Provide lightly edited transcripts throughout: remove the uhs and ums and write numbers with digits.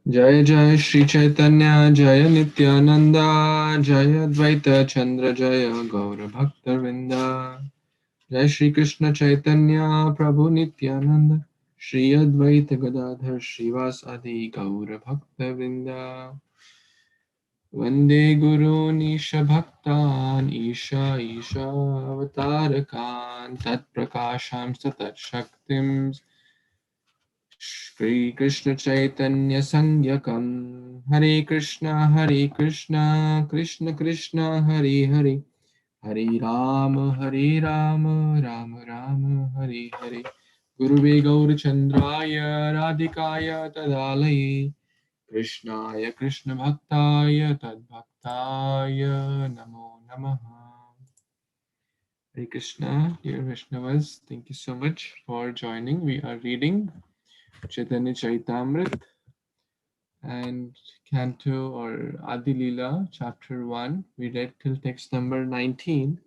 Jaya Jaya Shri Chaitanya, Jaya Nityananda, Jaya Advaita Chandra, Jaya Gaura Bhakta Vrinda, Jaya Shri Krishna Chaitanya, Prabhu Nityananda, Shri Advaita Gadadhar, Srivas Adi Gaura Bhakta Vrinda, Vande Guru Nisha Bhaktan, Isha Isha Avatarakan, Tat Prakasham Satat Shaktim, Shri Krishna Chaitanya Sanyakam Hare Krishna Krishna Krishna Hare Hare Hare Rama Rama Rama Hare Hare Guruve Gaur Chandraya Radhikaya Tadalaye Krishnaya Krishna Bhaktaya Tad Bhaktaya Namo Namaha. Hare Krishna, dear Vaishnavas, thank you so much for joining. We are reading Caitanya-Caritāmṛta and Canto or Adi-lila, chapter 1. We read till text number 19,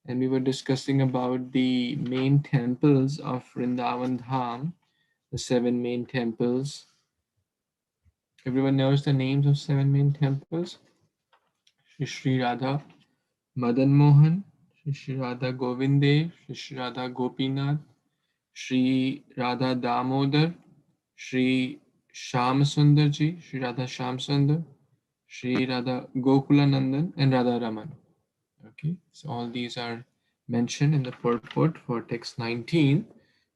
and we were discussing about the main temples of Vrindavan Dham, the 7 main temples. Everyone knows the names of 7 main temples. Shri Radha Madan Mohan, Shri Radha Govinde, Shri Radha Gopinath, Shri Radha Damodar, Shri Sham Sundarji, Shri Radha Sham Sundar, Shri Radha Gokulanandan, and Radha Raman. Okay, so all these are mentioned in the purport for text 19,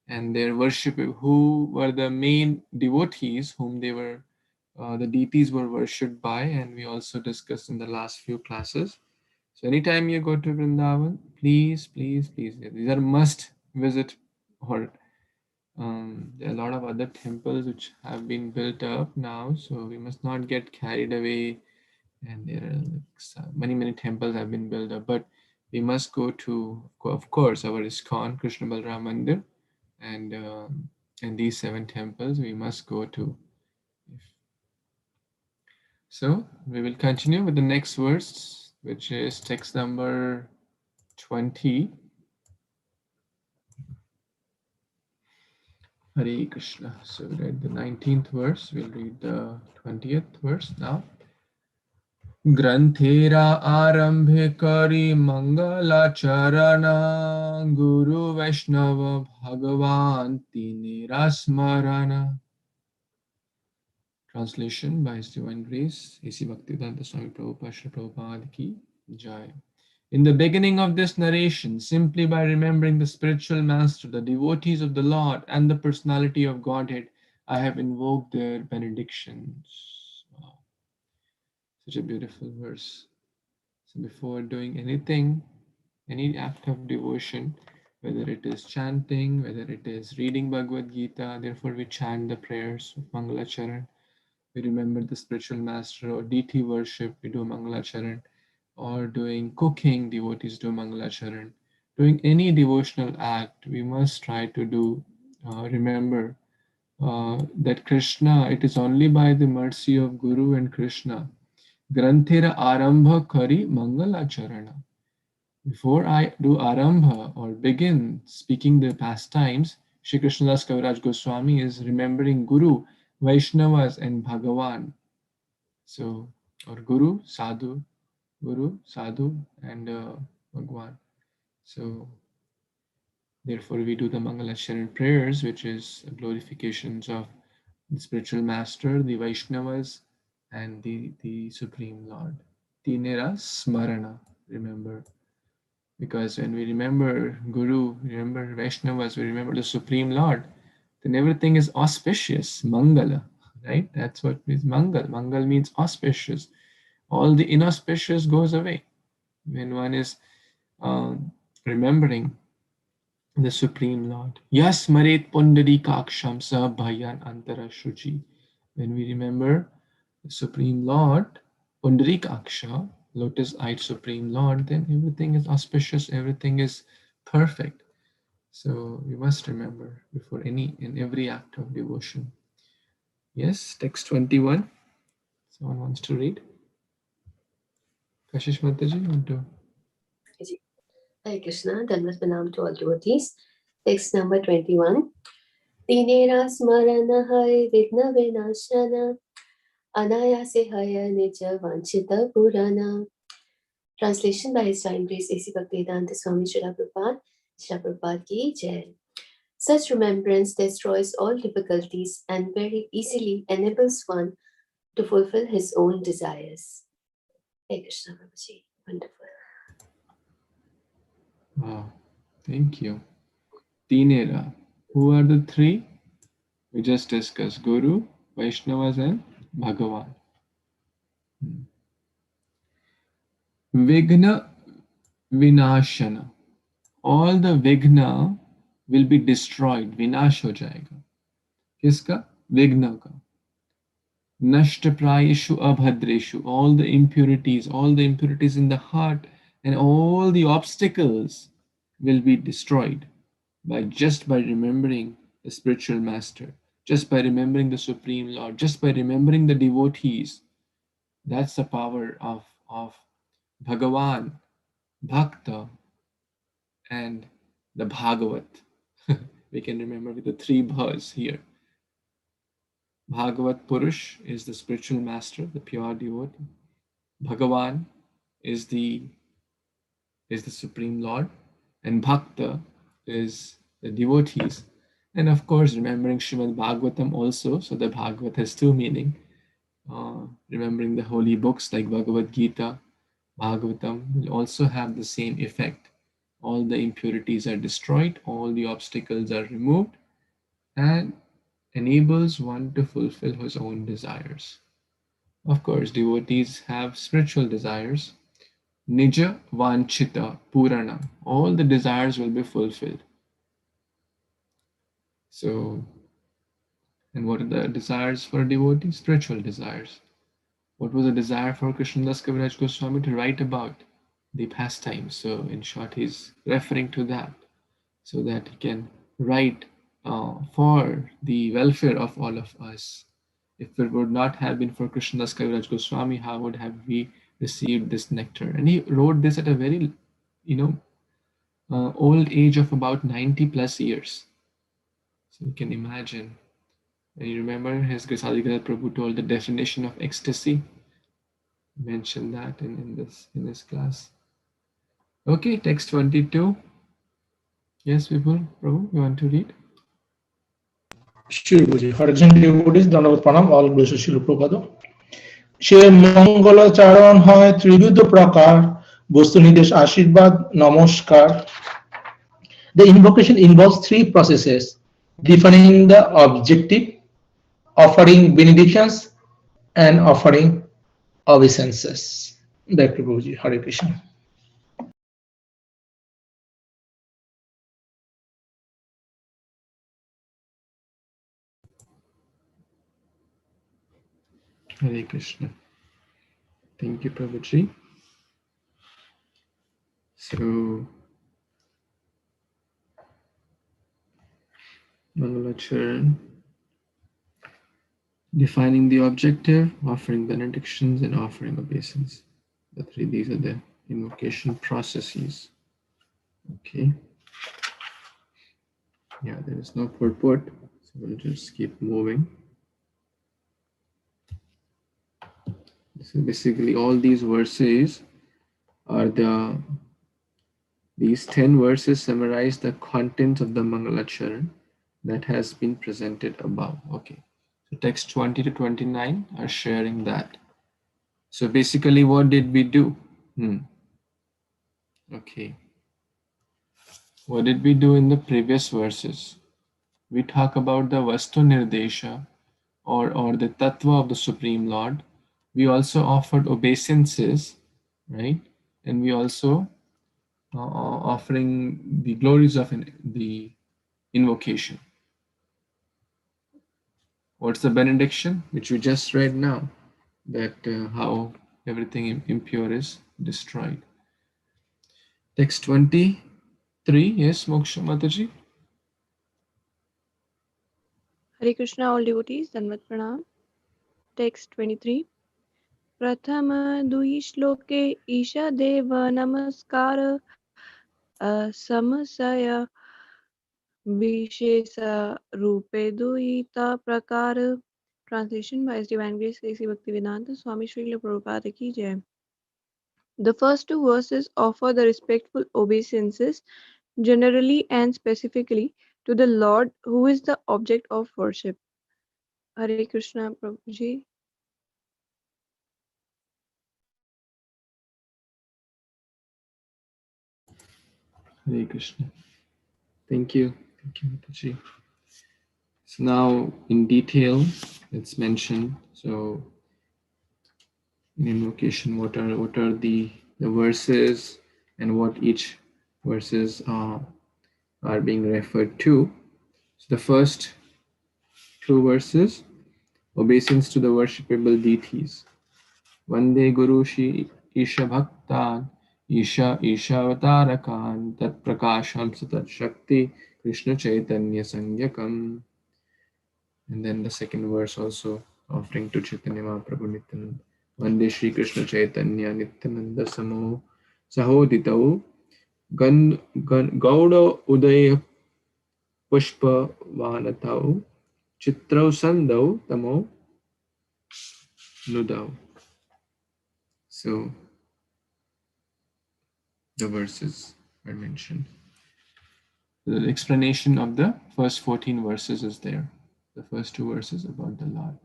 and their worship, who were the main devotees whom they were, the deities were worshipped by, and we also discussed in the last few classes. So anytime you go to Vrindavan, please, please, please, these are must visit, or there are a lot of other temples which have been built up now, so we must not get carried away. And there are many temples have been built up, but we must go to, of course, our ISKCON Krishna Balram Mandir, and these 7 temples we must go to. So we will continue with the next verse, which is text number 20. Hare Krishna. So we read the 19th verse, we'll read the 20th verse now. Granthera arambhe kari mangala charana Guru Vaishnava Bhagavan Tinera Smarana. Translation by His Divine Grace, A.C. Bhaktivedanta Swami Prabhupada Shri Prabhupada Ki Jai. In the beginning of this narration, simply by remembering the spiritual master, the devotees of the Lord, and the personality of Godhead, I have invoked their benedictions. Wow. Such a beautiful verse. So before doing anything, any act of devotion, whether it is chanting, whether it is reading Bhagavad Gita, therefore we chant the prayers of Mangalacharan. We remember the spiritual master, or deity worship, we do Mangalacharan. Or doing cooking, devotees do Mangalacharan. Doing any devotional act, we must try to do, remember that Krishna, it is only by the mercy of Guru and Krishna. Granthira arambha kari Mangalacharana. Before I do arambha or begin speaking the pastimes, Shri Krishnadas Kaviraj Goswami is remembering Guru, Vaishnavas, and Bhagavan. So, or Guru, Sadhu, and Bhagwan. So, therefore, we do the Mangalacharan prayers, which is glorifications of the spiritual master, the Vaishnavas, and the Supreme Lord. Tinera Smarana, remember. Because when we remember Guru, remember Vaishnavas, we remember the Supreme Lord, then everything is auspicious, Mangala, right? That's what means Mangal. Mangal means auspicious. All the inauspicious goes away when one is remembering the Supreme Lord. Yas Maret Pundari Kaksham Sa Bhayan Antara Shuchi. When we remember the Supreme Lord, Pundari Kaksha, lotus-eyed Supreme Lord, then everything is auspicious, everything is perfect. So we must remember before in every act of devotion. Yes, text 21. Someone wants to read? Kashish Mataji, want to? Hare Krishna, Dhanvat Pranam to all devotees. Text number 21. Tinera smarana hai vidna vinashana Anayase haya nija vanchita purana. Translation by His Divine Grace A.C. Bhaktivedanta Swami Srila Prabhupada. Srila Prabhupada ki jai. Such remembrance destroys all difficulties and very easily enables one to fulfill his own desires. Hey Krishna Prabhuji, wonderful. Wow, thank you. Tinera. Who are the three? We just discussed Guru, Vaishnavas, and Bhagavan. Vigna Vinashana. All the Vigna will be destroyed. Vinash ho jayega. Kiska? Vigna ka. Nashtaprayeshu abhadreshu. All the impurities in the heart and all the obstacles will be destroyed just by remembering the spiritual master, just by remembering the Supreme Lord, just by remembering the devotees. That's the power of Bhagavan, Bhakta, and the Bhagavat. We can remember with the three bhas here. Bhagavat Purush is the spiritual master, the pure devotee. Bhagavan is the Supreme Lord, and Bhakta is the devotees. And of course, remembering Śrīmad-Bhāgavatam also, so the Bhagavat has two meaning. Remembering the holy books like Bhagavad Gita, Bhagavatam will also have the same effect. All the impurities are destroyed, all the obstacles are removed, and enables one to fulfill his own desires. Of course, devotees have spiritual desires. Nija vanchita purana. All the desires will be fulfilled. So, and what are the desires for a devotee? Spiritual desires. What was the desire for Krishnadas Kaviraj Goswami to write about? The pastimes. So, in short, he's referring to that so that he can write for the welfare of all of us. If it would not have been for Krishnadas Kaviraj Goswami, how would have we received this nectar? And he wrote this at a very, old age of about 90 plus years. So you can imagine. And you remember his Grasadikar Prabhu told the definition of ecstasy. Mentioned that in this class. Okay, text 22. Yes, people, Prabhu, you want to read? Sure, Guruji. Hare Krishna devotees, Dandavat Pranam, all glories to Śrīla Prabhupada. সে মঙ্গলাচরণ হয় ত্রিবিধ প্রকার বস্তু নির্দেশ আশীর্বাদ নমস্কার. The invocation involves three processes: defining the objective, offering benedictions, and offering obeisances. Back to Guruji. Hare Krishna. Hare Krishna. Thank you, Prabhuji. So, Mangalacharan, defining the objective, offering benedictions, and offering obeisance. These are the invocation processes. Okay. Yeah, there is no purport, so we'll just keep moving. So basically, all these verses are these 10 verses summarize the contents of the Mangalacharan that has been presented above. Okay. So text 20 to 29 are sharing that. So basically, what did we do? Okay. What did we do in the previous verses? We talk about the Vastu Nirdesha or the Tattva of the Supreme Lord. We also offered obeisances, right? And we also offering the glories of the invocation. What's the benediction? Which we just read now, that how everything impure is destroyed. Text 23, yes, Moksha Mataji. Hare Krishna, all devotees, Dandavat Pranam. Text 23. Prathama duhi shloke Isha Deva Namaskara Samasaya Vishesa Rupe Duita Prakara. Translation by His Divine Grace A.C. Bhaktivedanta Swami Srila Prabhupada Ki Jai. The first two verses offer the respectful obeisances generally and specifically to the Lord who is the object of worship. Hare Krishna Prabhuji. Hare Krishna. Thank you. Thank you, Mataji. So now in detail, it's mentioned. So in invocation, what are the verses and what each verses are being referred to. So the first two verses, obeisance to the worshipable deities. Vande Guru Shi Isha Bhaktan Isha Avatarakan Tat Prakasham Satat Shakti Krishna Chaitanya Sangyakam. And then the second verse also offering to Chaitanya Mahaprabhu Nityananda. Vande Shri Krishna Chaitanya Nityananda Samo Sahoditau Gauda Udaya Pushpa Vanatau Chitrau Sandau Tamo Nudau. So the verses are mentioned. The explanation of the first 14 verses is there. The first two verses about the Lord,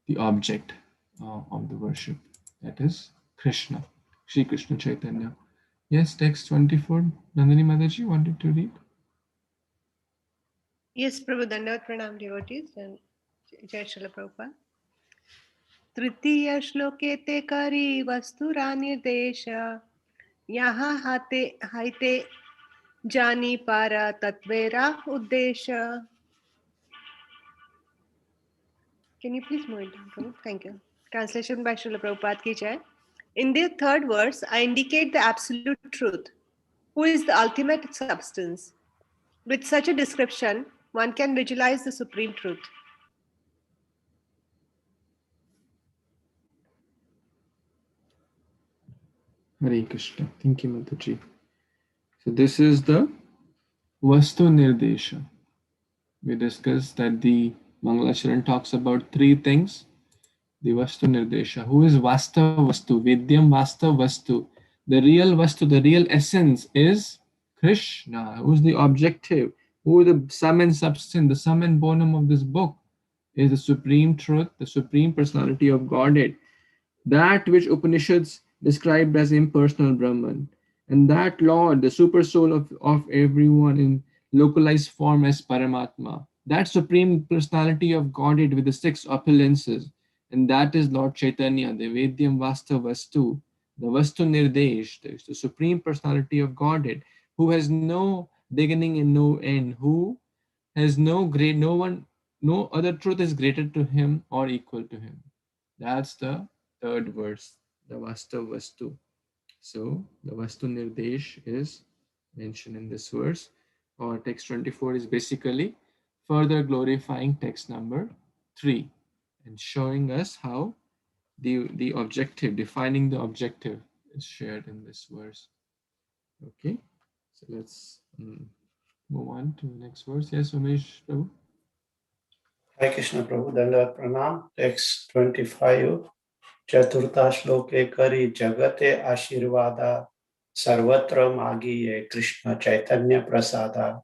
the object of the worship, that is Krishna, Shri Krishna Chaitanya. Yes, text 24. Nandini Mataji wanted to read. Yes, Prabhu, Dandavat Pranam devotees and Jai Srila Prabhupada. तृतीय श्लोके ते करी वस्तुरा निर्देश यहाँ हाते हाइते जानी पारा तत्वेरा उद्देश. Can you please move it down, Prabhu? Thank you. Translation by Srila Prabhupada Ki Jai. In the third verse, I indicate the absolute truth, who is the ultimate substance. With such a description, one can visualize the supreme truth. Hare Krishna. Thank you, Mataji. So this is the Vastu Nirdesha. We discussed that the Mangalacharan talks about three things. The Vastu Nirdesha. Who is Vasta Vastu? Vidyam Vasta Vastu. The real Vastu, the real essence is Krishna. Who is the objective? Who is the sum and substance, the sum and bonum of this book? Is the supreme truth, the supreme personality of Godhead. That which Upanishads described as impersonal Brahman. And that Lord, the super soul of everyone in localized form as Paramatma. That supreme personality of Godhead with the six opulences. And that is Lord Caitanya, the Vedyam Vasta Vastu, the Vastu Nirdesh, the supreme personality of Godhead, who has no beginning and no end, who has no other truth is greater to him or equal to him. That's the third verse, the Vasta Vastu. So the Vastu Nirdesh is mentioned in this verse, or text 24 is basically further glorifying text number 3 and showing us how the objective, defining the objective is shared in this verse. Okay, so let's move on to the next verse. Yes, Umesh Prabhu. Hare Krishna Prabhu, Dandavat Pranam, text 25. Chaturtha shloke kari jagate ashirvada sarvatra magiye Krishna Chaitanya prasada.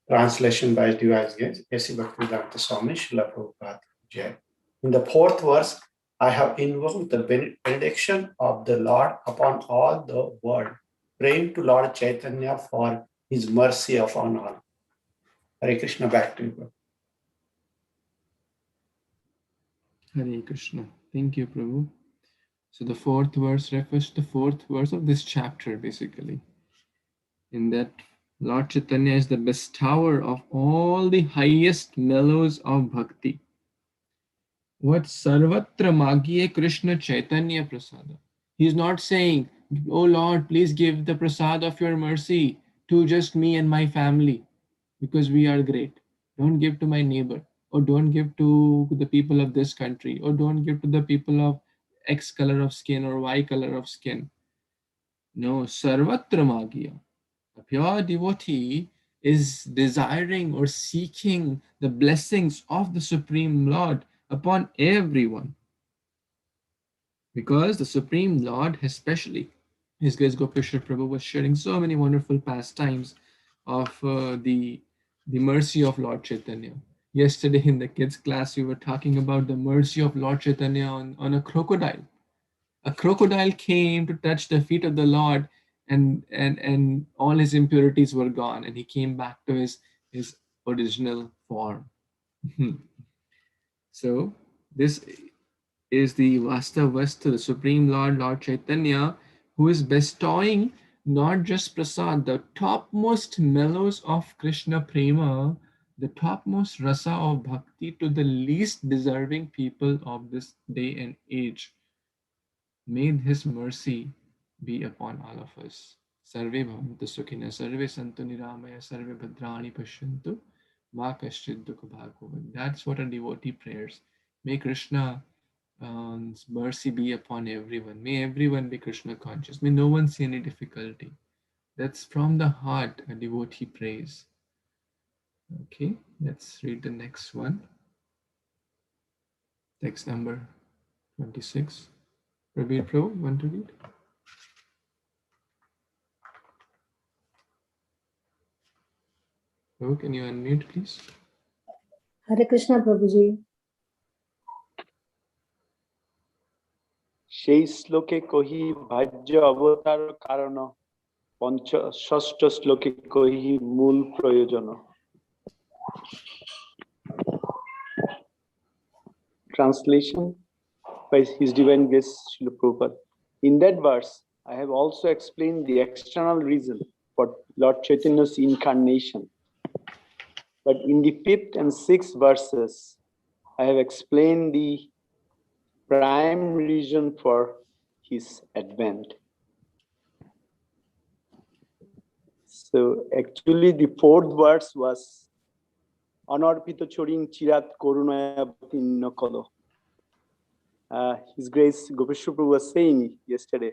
Translation by Divine Grace A.C. Bhaktivedanta Swami Srila Prabhupada Jai. In the fourth verse, I have invoked the benediction of the Lord upon all the world, praying to Lord Chaitanya for his mercy upon all. Hare Krishna, back to you. Hare Krishna. Thank you, Prabhu. So the fourth verse refers to the fourth verse of this chapter, basically. In that, Lord Chaitanya is the bestower of all the highest mellows of bhakti. What sarvatra magiye Krishna Chaitanya prasada. He's not saying, oh Lord, please give the prasad of your mercy to just me and my family because we are great. Don't give to my neighbor, or don't give to the people of this country, or don't give to the people of X color of skin or Y color of skin. No, sarvatra magiya. A pure devotee is desiring or seeking the blessings of the Supreme Lord upon everyone. Because the Supreme Lord has specially, His Grace Gopeshwar Prabhu was sharing so many wonderful pastimes of the mercy of Lord Caitanya. Yesterday in the kids class, we were talking about the mercy of Lord Caitanya on a crocodile. A crocodile came to touch the feet of the Lord, and all his impurities were gone, and he came back to his original form. So this is the Vastavas to the Supreme Lord, Lord Caitanya, who is bestowing not just prasad, the topmost mellows of Krishna Prema, the topmost rasa of bhakti to the least deserving people of this day and age. May His mercy be upon all of us. Sarve bhavantu sukhina, sarve santu niramaya, sarve bhadrani pashyantu, ma kaschid dukha bhagavad. That's what our devotee prayers. May Krishna mercy be upon everyone. May everyone be Krishna conscious. May no one see any difficulty. That's from the heart a devotee prays. Okay, let's read the next one. Text number 26. Prabir Prabhu, want to read? Prabhu, can you unmute, please? Hare Krishna Prabhuji. সেই শ্লোকে কহি ভাজ্য অবতার কারণ ষষ্ঠ শ্লোকে কহি মূল প্রয়োজন। Translation by His Divine Grace Srila Prabhupada. In that verse, I have also explained the external reason for Lord Chaitanya's incarnation. But in the 5th and 6th verses, I have explained the prime reason for His advent. So actually the 4th verse was Anarpito Choring Chirat Korunaya Bhatinna Kalo. His Grace Gopeshwar Prabhu was saying yesterday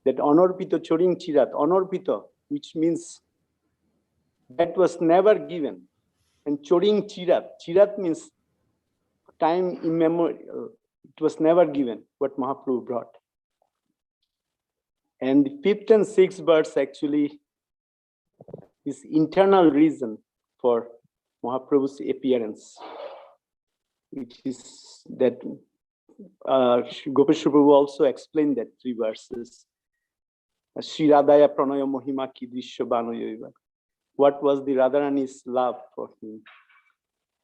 that Anarpito Choring Chirat, Anarpito, which means that was never given, and Choring Chirat, Chirat means time immemorial, it was never given, what Mahaprabhu brought. And the 5th and 6th verse actually is internal reason for Mahaprabhu's appearance, which is that Gopeshwar Prabhu also explained that 3 verses. Shri Radhaya Pranaya Mohima Ki Drishya Banoyoiva. What was the Radharani's love for him?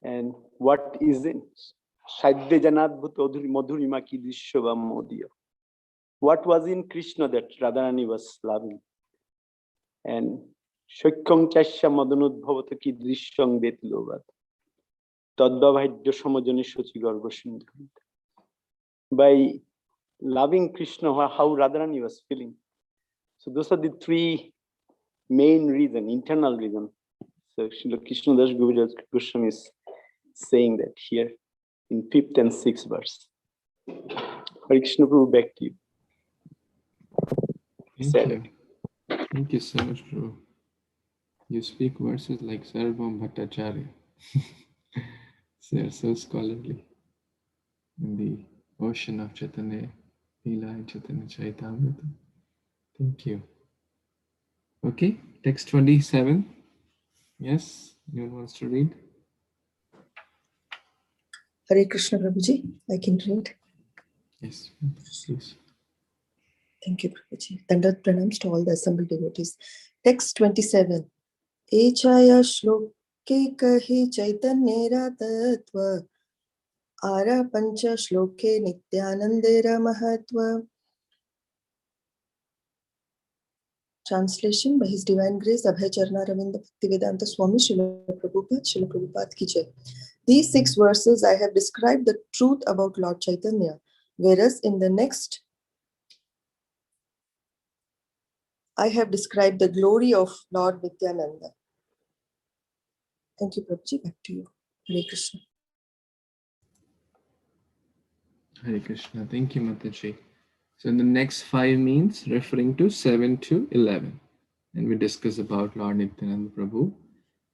And what is it? Shadya Janadbhut Madhurima Ki Drishya Modiya. What was in Krishna that Radharani was loving? And Shakyam Chasya Madanudbhavata Ki Drishyam Betilovat. Tadbhavajya Samajani Shochi Garvasindhu. By loving Krishna, how Radharani was feeling. So those are the 3 main reason, internal reason. So Krishna Das Guruji Goswami is saying that here in 5th and 6th verse. Hare Krishna Prabhu, back to you. Thank you. Thank you so much, Prabhu. You speak verses like Sarvam Bhattacharya. They are so scholarly in the ocean of Chaitanya, Lila and Caitanya-Caritāmṛta. Thank you. Okay, text 27. Yes, anyone wants to read? Hare Krishna Prabhuji, I can read. Yes, please. Thank you Prabhuji. Dandat pranams to all the assembled devotees. Text 27. Echaya shloke kahi Chaitanyera tattva Ara pancha shloke Nityanandera mahatva. Translation by His Divine Grace Abhay Charna Ravinda Bhaktivedanta Swami Srila Prabhupada ki jai. These 6 verses I have described the truth about Lord Caitanya, whereas in the next I have described the glory of Lord Nityananda. Thank you, Prabhuji. Back to you. Hare Krishna. Hare Krishna. Thank you, Mataji. So the next 5 means referring to 7 to 11. And we discuss about Lord Nityananda Prabhu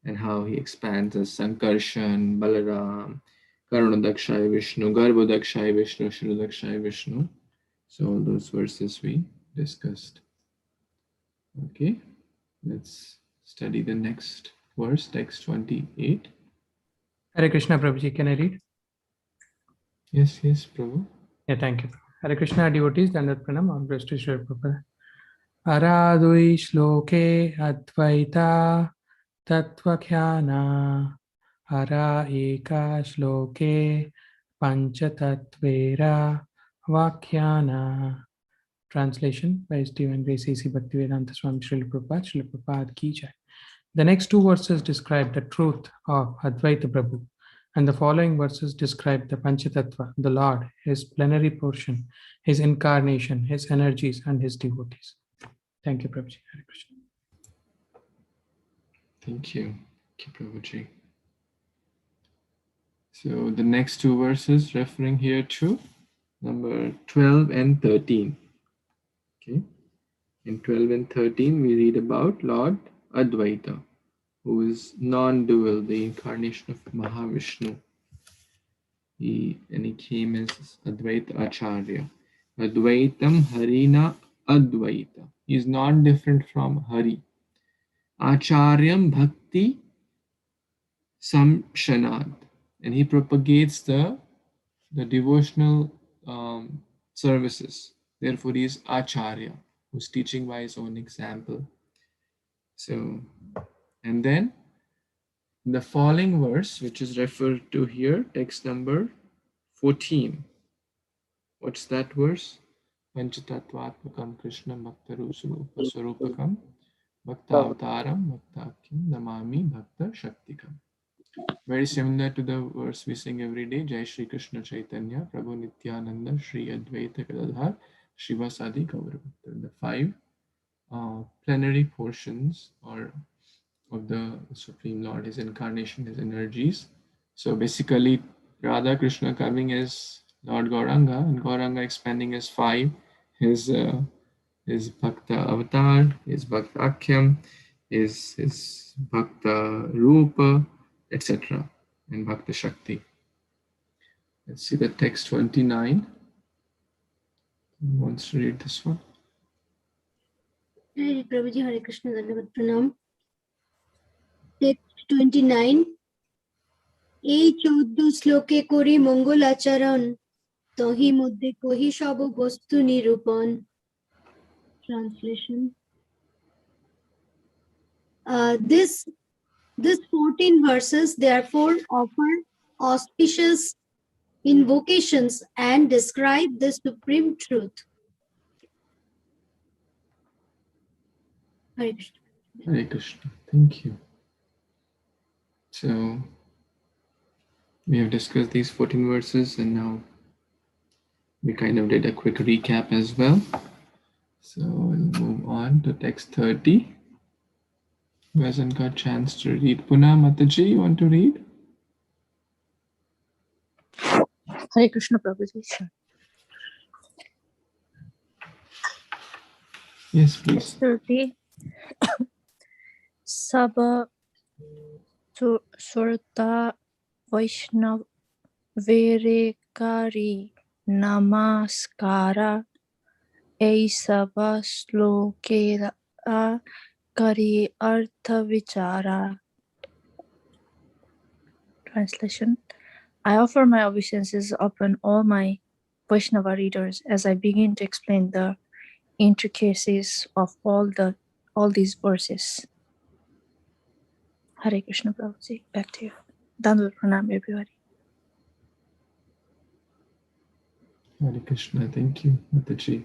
and how he expands as Sankarshan, Balaram, Karunadakshay Vishnu, Garbhodakshay Vishnu, Shirodakshay Vishnu. So all those verses we discussed. Okay, let's study the next verse, text 28. Hare Krishna, Prabhuji, can I read? Yes, Prabhu. Yeah, thank you. Hare Krishna, devotees, Dandat Pranam, all praise to Srila Prabhupada. Aradui shloke advaita tattvakhyana Hara eka shloke panchatatvera vakhyana. Translation by His Divine Grace A.C. Bhaktivedanta Swami Srila Prabhupada ki jai. The next two verses describe the truth of Advaita Prabhu, and the following verses describe the Panchatattva, the Lord, His plenary portion, His incarnation, His energies, and His devotees. Thank you, Prabhuji. Hare Krishna. Thank you, Prabhuji. So the next two verses referring here to number 12 and 13. Okay. In 12 and 13, we read about Lord Advaita, who is non-dual, the incarnation of Mahavishnu. He came as Advaita Acharya. Advaitam Harina Advaita. He is not different from Hari. Acharyam Bhakti Samshanad. And he propagates the devotional services. Therefore, he is Acharya, who's teaching by his own example. So, and then the following verse, which is referred to here, text number 14. What's that verse? Panchatattvatmakam Kṛṣṇam Bhaktarupaswarupakam Bhaktavataram Bhaktakyam Namami Bhakta Shaktikam. Very similar to the verse we sing every day. Jai Shri Krishna Caitanya, Prabhu Nityananda, Śrīmad-Bhāgavatam Gadadhar, Śrīvasadi Gaurava. The 5 plenary portions of the Supreme Lord, His incarnation, His energies. So basically, Radha Krishna coming as Lord Gauranga, and Gauranga expanding as 5, his Bhakta Avatar, his Bhakta Akyam, his Bhakta Rupa, etc. and Bhakta Shakti. Let's see the text 29. Who wants to read this one? Hare Prabhuji, Hare Krishna, Dandavat Pranam. Text 29. এই 14 শ্লোকে করি মঙ্গল আচরণ তহি মধ্যে কহি সব বস্তু নিরূপণ. Translation. This 14 verses therefore offer auspicious invocations and describe the supreme truth. Hare Krishna. Hare Krishna. Thank you. So we have discussed these 14 verses, and now we kind of did a quick recap as well. So we'll move on to text 30. Who hasn't got a chance to read? Puna Mataji, you want to read? Hare Krishna Prabhuji. Sure. Yes, please. 30. Sabha Surta Vaishnav Verekari Namaskara Eisava Slokera Kari Artha Vichara. Translation. I offer my obeisances upon all my Vaishnava readers as I begin to explain the intricacies of all these verses. Hare Krishna Prabhuji, back to you. Dandavat Pranam everybody. Hare Krishna, thank you, Mataji.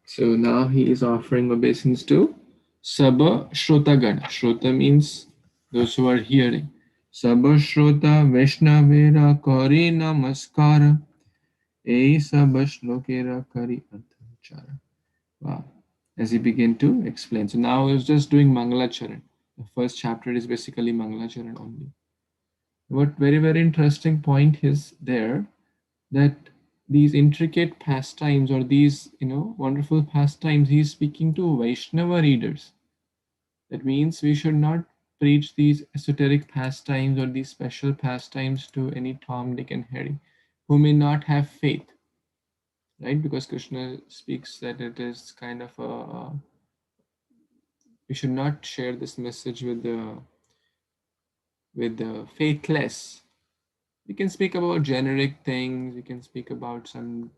So now he is offering obeisance to Sabha Shrotagana. Shrota means those who are hearing. Sabha Shrota Vaishnavera Kari Namaskara Ei Sabha Shlokera Kari Artha. Wow. As he began to explain. So now he was just doing Mangala Charan. The first chapter is basically Mangala Charan only. What very, very interesting point is there, that these intricate pastimes or these, wonderful pastimes, he is speaking to Vaishnava readers. That means we should not preach these esoteric pastimes or these special pastimes to any Tom, Dick, and Harry who may not have faith, right? Because Krishna speaks that it is kind of a, we should not share this message with the faithless. We can speak about generic things, we can speak about some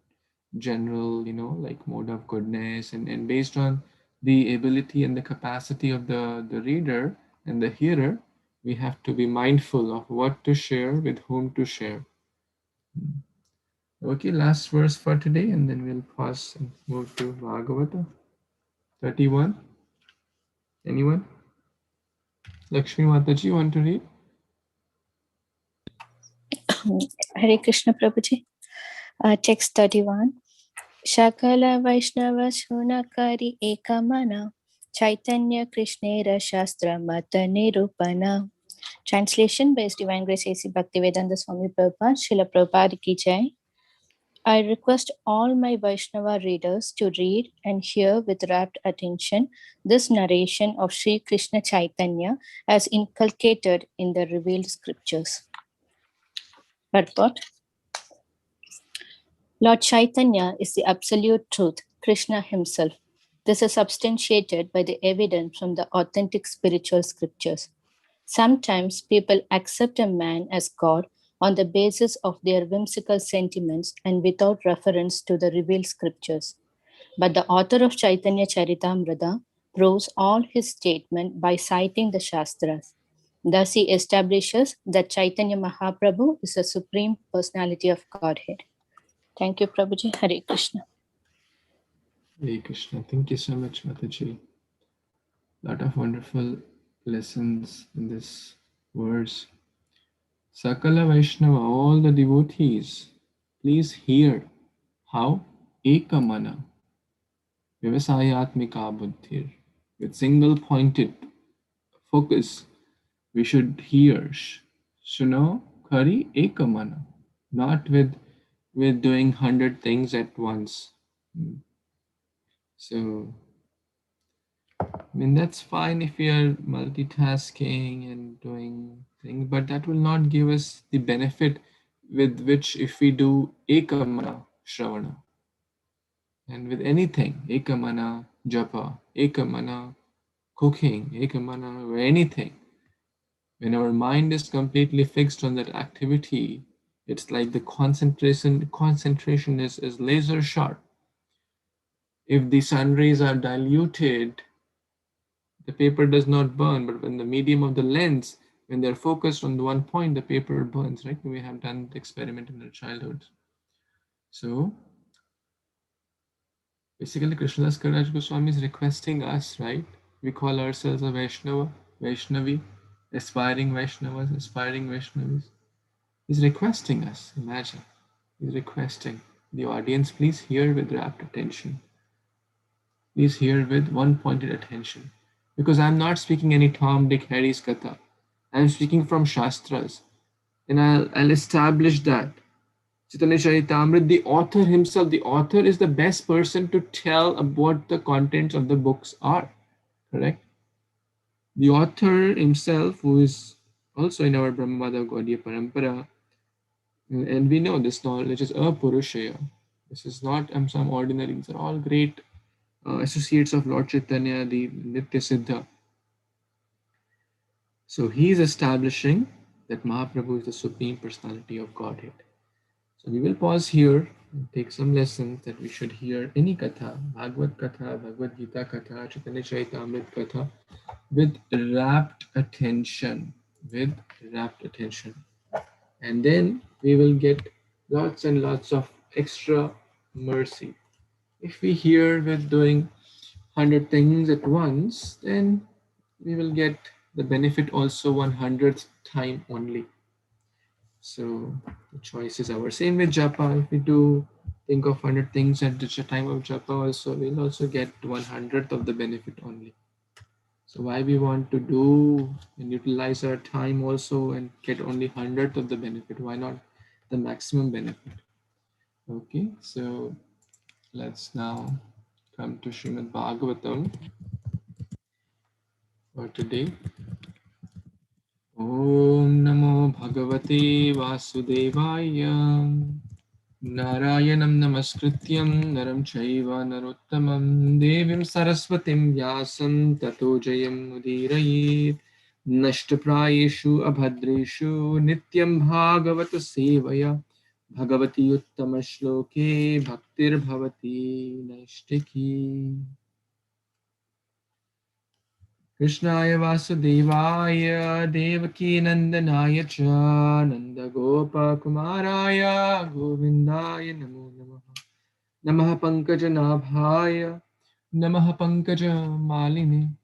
general, like mode of goodness, and based on the ability and the capacity of the reader and the hearer, we have to be mindful of what to share, with whom to share. Okay, last verse for today, and then we'll pause and move to Bhagavata 31. Anyone? Lakshmi Mataji, want to read? Hare Krishna Prabhuji. Text 31. Shakala Vaishnava Shunakari Ekamana Chaitanya Krishnera Shastra Mata Nirupana. Translation by His Divine Grace A.C. Bhaktivedanta Swami Prabhupada, Srila Prabhupada Ki Jai. I request all my Vaishnava readers to read and hear with rapt attention this narration of Sri Krishna Chaitanya as inculcated in the revealed scriptures. Purport. Lord Caitanya is the absolute truth, Krishna himself. This is substantiated by the evidence from the authentic spiritual scriptures. Sometimes people accept a man as God on the basis of their whimsical sentiments and without reference to the revealed scriptures. But the author of Caitanya-Caritāmṛta proves all his statement by citing the Shastras. Thus he establishes that Chaitanya Mahaprabhu is the Supreme Personality of Godhead. Thank you, Prabhuji. Hare Krishna. Hare Krishna. Thank you so much, Mataji. Lot of wonderful lessons in this verse. Sakala Vaishnava, all the devotees, please hear how Ekamana, Vivasayatmika Buddhir, with single pointed focus, we should hear Suno Kari Ekamana, not with doing 100 things at once. So, I mean, that's fine if we are multitasking and doing things, but that will not give us the benefit with which if we do Ekamana Shravana. And with anything, Ekamana Japa, Ekamana cooking, Ekamana or anything, when our mind is completely fixed on that activity, it's like the concentration is laser sharp. If the sun rays are diluted, the paper does not burn, but when the medium of the lens, when they're focused on the one point, the paper burns, right? We have done the experiment in our childhood. So basically, Krishnadas Kaviraj Goswami is requesting us, right? We call ourselves a Vaishnava, Vaishnavi, aspiring Vaishnavas, aspiring Vaishnavis. He's requesting us, imagine. He's requesting the audience, please hear with rapt attention. Please hear with one pointed attention. Because I'm not speaking any Tom, Dick, Harry's Katha. I'm speaking from Shastras. And I'll establish that. Caitanya-Caritāmṛta, the author himself, the author is the best person to tell what the contents of the books are. Correct? The author himself, who is also in our Brahmavada Gaudiya Parampara, and we know this knowledge is apurushaya. This is not some ordinary, these are all great associates of Lord Caitanya, the Nitya Siddha. So he is establishing that Mahaprabhu is the Supreme Personality of Godhead. So we will pause here and take some lessons that we should hear any katha, Bhagavad Katha, Bhagavad Gita Katha, Caitanya-Caritāmṛta Katha, with rapt attention, And then we will get lots and lots of extra mercy. If we hear with doing 100 things at once, then we will get the benefit also 100th time only. So the choice is ours. Same with japa. If we do think of 100 things at the time of japa also, we'll also get 100th of the benefit only. So why we want to do and utilize our time also and get only 100th of the benefit? Why not the maximum benefit? Okay, so let's now come to Śrīmad-Bhāgavatam for today. Om Namo Bhagavate Vasudevaya. Narayanam Namaskrityam Naram Chaiva Narottamam Devim Saraswatim Vyasam Tato Jayam Udirayet Nashtaprayeshu Abhadreshu Nityam Bhagavata Sevaya Bhagavati Uttama Shloke Bhaktir Bhavati Nashtaki. Krishnaya Vasudevaya Devaki Nandanaya Cha Nanda Gopa Kumaraya Govindaya Namo Namaha Namaha Pankaja Nabhaya Namaha Pankaja Maline